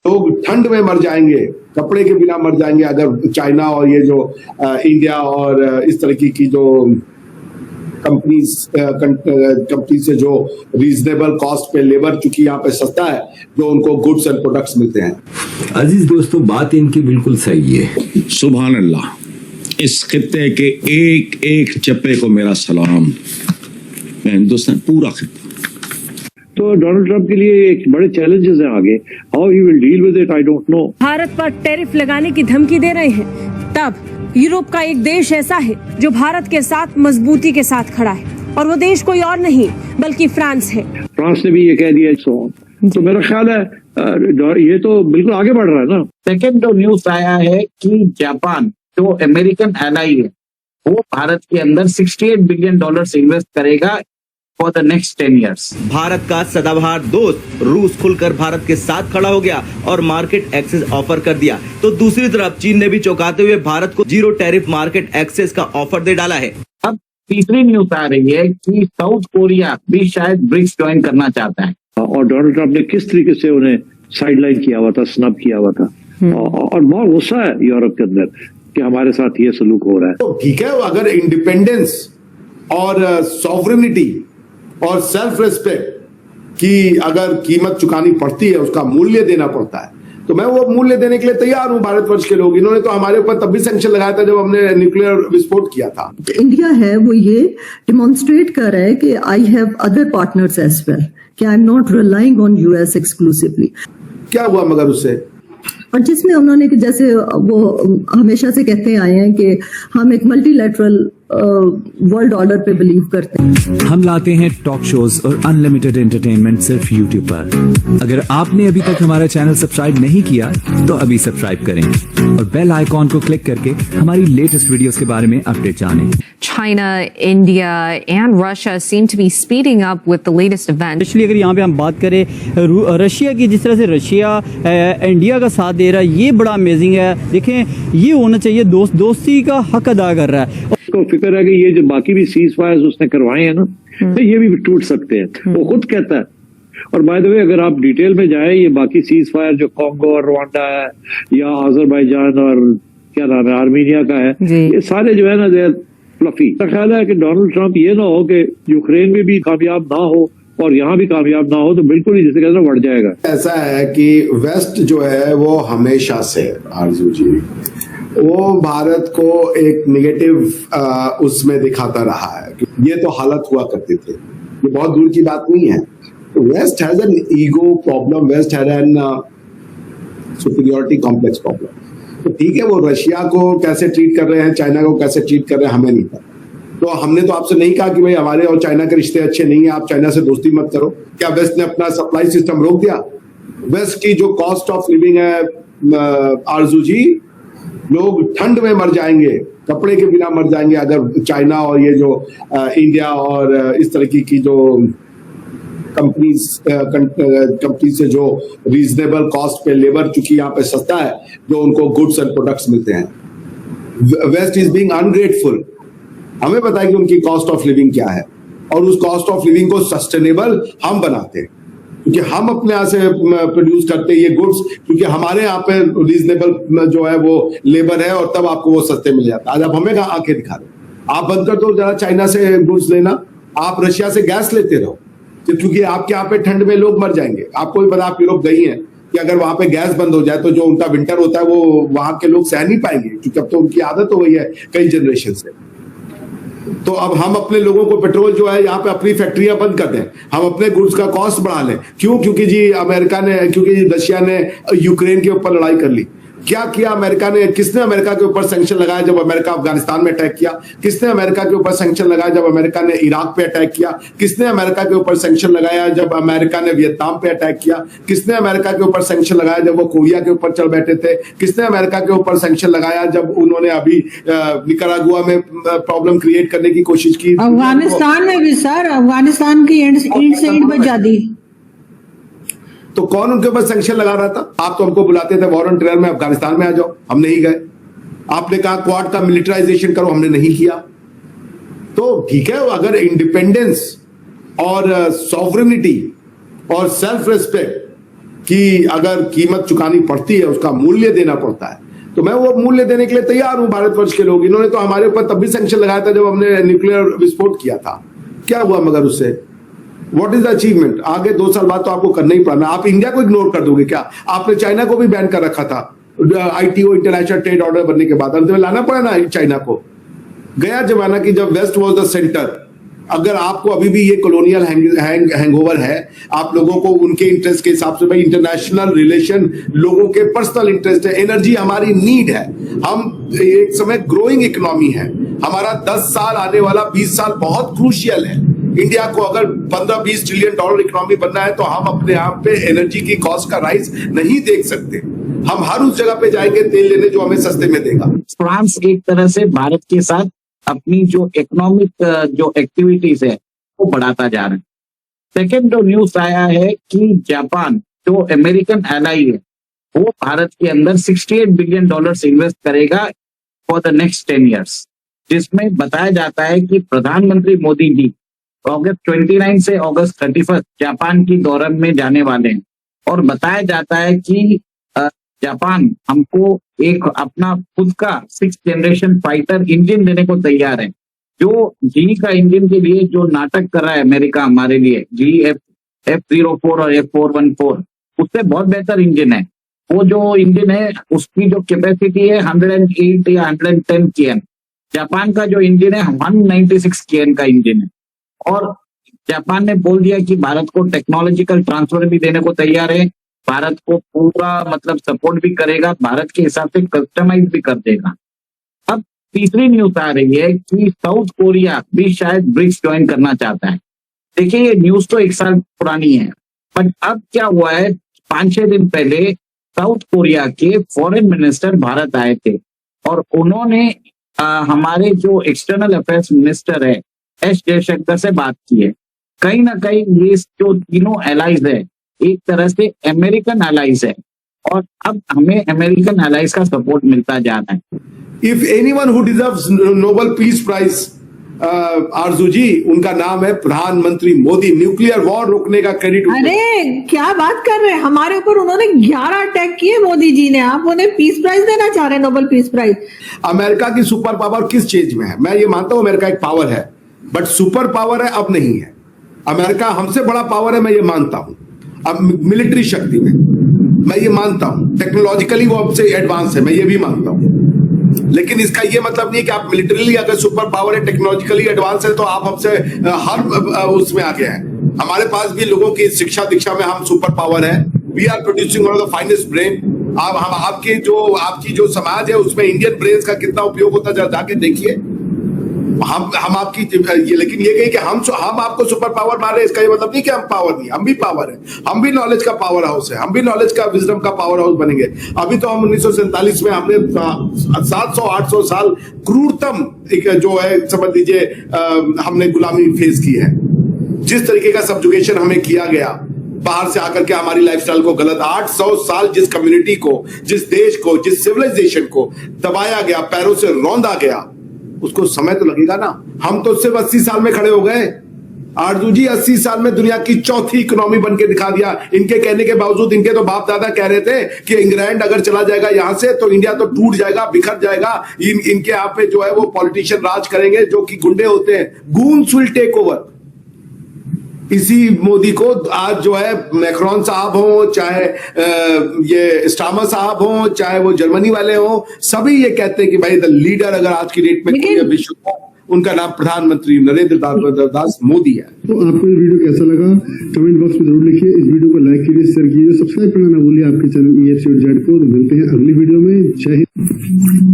लोग ठंड में मर जाएंगे, कपड़े के बिना मर जाएंगे अगर चाइना और ये जो इंडिया और इस तरह की जो कंपनी से जो रीजनेबल कॉस्ट पे लेबर, चूंकि यहाँ पे सस्ता है, जो उनको गुड्स एंड प्रोडक्ट्स मिलते हैं। अजीज दोस्तों, बात इनकी बिल्कुल सही है। सुभान अल्लाह, इस खित्ते के एक एक चप्पे को मेरा सलाम। मैं हिंदुस्तान पूरा खित्ता। तो डोनाल्ड ट्रंप के लिए एक बड़े चैलेंजेस हैं आगे। How he will deal with it I don't know. Bharat पर टैरिफ लगाने की धमकी दे रहे हैं, तब यूरोप का एक देश ऐसा है जो भारत के साथ मजबूती के साथ खड़ा है, और वो देश कोई और नहीं बल्कि फ्रांस है। फ्रांस ने भी ये कह दिया तो मेरा ख्याल है ये तो बिल्कुल आगे बढ़ रहा है ना। सेकेंड जो न्यूज आया है कि जापान जो अमेरिकन एलाई है वो भारत के अंदर $68 बिलियन इन्वेस्ट करेगा for the next 10 years। Bharat का सदाबहार दोस्त रूस खुलकर भारत के साथ खड़ा हो गया और मार्केट एक्सेस ऑफर कर दिया, तो दूसरी तरफ चीन ने भी चौंकाते हुए भारत को जीरो टैरिफ मार्केट एक्सेस का ऑफर दे डाला है। अब तीसरी न्यूज आ रही है कि साउथ कोरिया भी शायद ब्रिक्स ज्वाइन करना चाहता है, और डोनाल्ड ट्रंप ने किस तरीके से उन्हें साइडलाइन किया हुआ था, स्नब किया हुआ था, और बहुत गुस्सा है यूरोप के अंदर कि हमारे साथ ये सलूक हो रहा है। तो ठीक है, अगर इंडिपेंडेंस और सॉवरेनिटी और सेल्फ रेस्पेक्ट की अगर कीमत चुकानी पड़ती है, उसका मूल्य देना पड़ता है, तो मैं वो मूल्य देने के लिए तैयार हूं। भारतवर्ष के लोग, इन्होंने तो हमारे ऊपर तब भी सैंक्शन लगाया था जब हमने न्यूक्लियर विस्फोट किया था। इंडिया है वो ये डिमॉन्स्ट्रेट कर रहा है कि I have other partners as well, कि I am not relying on US exclusively. क्या हुआ मगर उससे? और जिसमें उन्होंने कि जैसे वो हमेशा से कहते आए हैं कि हम एक मल्टीलैटरल वर्ल्ड ऑर्डर पे बिलीव करते हैं। हम लाते हैं टॉक शोज और अनलिमिटेड एंटरटेनमेंट सिर्फ यूट्यूब पर। अगर आपने अभी तक हमारा चैनल सब्सक्राइब नहीं किया तो अभी सब्सक्राइब करें और बेल आइकॉन को क्लिक करके हमारी लेटेस्ट वीडियोस के बारे में अपडेट जानें। China, India and Russia seem to be speeding up with the latest events. इसलिए अगर यहाँ पे हम बात करें रशिया की, जिस तरह से रशिया इंडिया का साथ दे रहा है, ये बड़ा अमेजिंग है। देखें, ये होना चाहिए, दोस्ती का हक अदा कर रहा है। उसको फिक्र है कि ये जो बाकी भी सीज फायर्स उसने करवाए हैं ना, तो ये भी टूट सकते हैं, वो खुद कहता है। और बाय द वे, अगर आप डिटेल में जाए, ये बाकी सीज फायर जो कांगो और रवांडा है या अजरबैजान और क्या नाम है आर्मीनिया का है, ये सारे जो है ना दे फ्लफी। मेरा ख्याल है कि डोनाल्ड ट्रंप ये ना हो कि यूक्रेन में भी कामयाब ना हो और यहाँ भी कामयाब ना हो, तो बिल्कुल ही जैसे कहते हैं बढ़ जाएगा। ऐसा है कि वेस्ट जो है वो हमेशा से आरजू जी वो भारत को एक निगेटिव उसमें दिखाता रहा है। ये तो हालत हुआ करते थे, ये बहुत दूर की बात नहीं है। West has an ego problem, West has an superiority complex problem. तो ठीक है, वो रशिया को कैसे ट्रीट कर रहे हैं, चाइना को कैसे ट्रीट कर रहे हैं, हमें नहीं पता। तो हमने तो आपसे नहीं कहा कि भाई हमारे और चाइना के रिश्ते अच्छे नहीं है, आप चाइना से दोस्ती मत करो। क्या वेस्ट ने अपना सप्लाई सिस्टम रोक दिया? वेस्ट की जो कॉस्ट ऑफ लिविंग है आरजू जी, लोग ठंड में मर जाएंगे, कपड़े के बिना मर जाएंगे अगर चाइना और ये जो इंडिया और इस तरह की जो कंपनी से जो रीजनेबल कॉस्ट पे लेबर, चूंकि यहाँ पे सस्ता है, जो उनको गुड्स एंड प्रोडक्ट्स मिलते हैं। West is being ungrateful. हमें पता है कि उनकी कॉस्ट ऑफ लिविंग क्या है, और उस कॉस्ट ऑफ लिविंग को सस्टेनेबल हम बनाते हैं, क्योंकि हम अपने यहाँ से प्रोड्यूस करते हैं ये गुड्स, क्योंकि हमारे यहाँ पे रीजनेबल जो है वो लेबर है, और तब आपको वो सस्ते मिल जाता है। आज आप हमें कहाँ आंखें दिखा रहे? आप बंद कर दो जरा चाइना से गुड्स लेना, आप रशिया से गैस लेते रहो, क्योंकि आपके यहाँ पे ठंड में लोग मर जाएंगे। आपको भी पता, आप यूरोप गई हैं, कि अगर वहां पे गैस बंद हो जाए तो जो उनका विंटर होता है वो वहां के लोग सह नहीं पाएंगे, क्योंकि अब तो उनकी आदत हो गई है कई जनरेशन से। तो अब हम अपने लोगों को पेट्रोल जो है यहाँ पे अपनी फैक्ट्रियां बंद कर दें, हम अपने गुड्स का कॉस्ट बढ़ा लें। क्यों? क्योंकि रशिया ने यूक्रेन के ऊपर लड़ाई कर ली। क्या किया अमेरिका ने? किसने अमेरिका के ऊपर सैंक्शन लगाया जब अमेरिका अफगानिस्तान में अटैक किया? किसने अमेरिका के ऊपर सैंक्शन लगाया जब अमेरिका ने इराक पे अटैक किया? किसने अमेरिका के ऊपर सैंक्शन लगाया जब अमेरिका ने वियतनाम पे अटैक किया? किसने अमेरिका के ऊपर सैंक्शन लगाया जब वो कोरिया के ऊपर चल बैठे थे? किसने अमेरिका के ऊपर सैंक्शन लगाया जब उन्होंने अभी निकारागुआ में प्रॉब्लम क्रिएट करने की कोशिश की? अफगानिस्तान में भी सर, अफगानिस्तान की ईंट से ईंट बजा दी। तो कौन उनके ऊपर सैंक्शन लगा रहा था? आप तो हमको बुलाते थे वॉर ऑन टेरर में, अफगानिस्तान में आ जाओ, हम नहीं गए। आपने कहा क्वाड का मिलिटराइजेशन करो, हमने नहीं किया। तो ठीक है, अगर इंडिपेंडेंस और सॉवरेनिटी और सेल्फ रेस्पेक्ट कि अगर कीमत चुकानी पड़ती है, उसका मूल्य देना पड़ता है, तो मैं वो मूल्य देने के लिए तैयार हूं। भारतवर्ष के लोग, इन्होंने तो हमारे ऊपर तब भी सैंक्शन लगाया था जब हमने न्यूक्लियर विस्फोट किया था। क्या हुआ मगर उससे? What is the achievement? आगे 2 साल बाद तो आपको करना ही पड़ना। आप इंडिया को इग्नोर कर दोगे क्या? आपने चाइना को भी बैन कर रखा था ITO, इंटरनेशनल ट्रेड ऑर्डर बनने के बाद। अंत में लाना पड़ा ना चाइना को। गया जमाना की जब वेस्ट वॉज द सेंटर। अगर आपको अभी भी ये कॉलोनियल हैंगओवर है, आप लोगों को उनके इंटरेस्ट के हिसाब से, भाई इंटरनेशनल रिलेशन लोगों के पर्सनल इंटरेस्ट है, एनर्जी हमारी नीड है। हम एक समय ग्रोइंग इकोनॉमी है, हमारा 10 साल आने वाला 20 साल बहुत क्रूशियल है। इंडिया को अगर 15-20 ट्रिलियन डॉलर इकोनॉमी बनना है तो हम अपने आप पे एनर्जी की कॉस्ट का राइज नहीं देख सकते। हम हर उस जगह पे जाएंगे तेल लेने जो हमें सस्ते में देगा। फ्रांस एक तरह से भारत के साथ अपनी जो इकोनॉमिक जो एक्टिविटीज है वो बढ़ाता जा रहा है। सेकेंड जो न्यूज आया है कि जापान जो अमेरिकन एलाई है वो भारत के अंदर $68 बिलियन इन्वेस्ट करेगा फॉर द नेक्स्ट 10 years, जिसमें बताया जाता है कि प्रधानमंत्री मोदी जी अगस्त 29 से अगस्त 31 जापान की दौरे में जाने वाले हैं। और बताया जाता है कि जापान हमको एक अपना खुद का 6th जनरेशन फाइटर इंजन देने को तैयार है। जो जी का इंजन के लिए जो नाटक कर रहा है अमेरिका हमारे लिए, जी F-04 और F-414, उससे बहुत बेहतर इंजन है। वो जो इंजन है उसकी जो कैपेसिटी है 108 या 110 kN। जापान का जो इंजन है 196 kN का इंजन है। और जापान ने बोल दिया कि भारत को टेक्नोलॉजिकल ट्रांसफर भी देने को तैयार है, भारत को पूरा मतलब सपोर्ट भी करेगा, भारत के हिसाब से कस्टमाइज भी कर देगा। अब तीसरी न्यूज आ रही है कि साउथ कोरिया भी शायद ब्रिक्स ज्वाइन करना चाहता है। देखिए ये न्यूज तो 1 साल पुरानी है, बट अब क्या हुआ है, 5-6 दिन पहले साउथ कोरिया के फॉरेन मिनिस्टर भारत आए थे और उन्होंने हमारे जो एक्सटर्नल अफेयर्स मिनिस्टर है एस जयशंकर से बात की है। कहीं ना कहीं ये जो तीनों एलाइज है एक तरह से अमेरिकन एलाइज है और अब हमें अमेरिकन एलाइज का सपोर्ट मिलता जा रहा है। If anyone who deserves Nobel Peace Prize, Arzoo ji, उनका नाम है प्रधानमंत्री मोदी। न्यूक्लियर वॉर रोकने का क्रेडिट। अरे क्या बात कर रहे हैं, हमारे ऊपर उन्होंने 11 अटैक किए मोदी जी ने, आप उन्हें पीस प्राइज देना चाह रहे हैं, नोबेल पीस प्राइज। अमेरिका की सुपर पावर किस चीज में है? मैं ये मानता हूं अमेरिका एक पावर है, बट सुपर पावर है अब नहीं है। अमेरिका हमसे बड़ा पावर है, मैं ये मानता हूं। अब मिलिट्री शक्ति में मैं ये मानता हूं, टेक्नोलॉजिकली वो हमसे एडवांस है, मैं ये भी मानता हूं। लेकिन इसका ये मतलब नहीं कि आप मिलिटरीली अगर सुपर पावर है, टेक्नोलॉजिकली एडवांस है, तो आप हमसे हर उसमें आगे हैं। हमारे पास भी लोगों की शिक्षा दीक्षा में हम सुपर पावर है। We are producing one of the finest brain. आपकी जो समाज है उसमें इंडियन ब्रेन का कितना उपयोग होता है जाके देखिए। हम आपकी ये, लेकिन ये कही कि हम आपको सुपर पावर मान रहे हैं, इसका ये मतलब नहीं कि हम पावर नहीं, हम भी पावर है, हम भी नॉलेज का पावर हाउस है, हम भी नॉलेज का विजडम का पावर हाउस बनेंगे। अभी तो हम 1947 में हमने 700-800 साल क्रूरतम जो है समझ लीजिए हमने गुलामी फेस की है। जिस तरीके का सब्जुगेशन हमें किया गया बाहर से आकर के, हमारी लाइफस्टाइल को गलत 800 साल जिस कम्युनिटी को, जिस देश को, जिस सिविलाइजेशन को दबाया गया, पैरों से रौंदा गया, उसको समय तो लगेगा ना। हम तो सिर्फ 80 साल में खड़े हो गए। आरजू जी 80 साल में दुनिया की चौथी इकोनॉमी बन के दिखा दिया। इनके कहने के बावजूद, इनके तो बाप दादा कह रहे थे कि इंग्लैंड अगर चला जाएगा यहां से तो इंडिया तो टूट जाएगा, बिखर जाएगा। इनके यहाँ पे जो है वो पॉलिटिशियन राज करेंगे जो कि गुंडे होते हैं। Goons will take over. इसी मोदी को आज जो है मैक्रोन साहब हो, चाहे ये स्टामर साहब हो, चाहे वो जर्मनी वाले हो, सभी ये कहते हैं कि भाई द लीडर अगर आज की डेट में कोई विश्व का, उनका नाम प्रधानमंत्री नरेंद्र दास मोदी है। तो आपको ये वीडियो कैसा लगा कमेंट बॉक्स में जरूर लिखिए। इस वीडियो को लाइक कीजिए, शेयर कीजिए, सब्सक्राइब करना ना भूलिए आपके चैनल EFC को। मिलते हैं अगली वीडियो में। जय हिंद।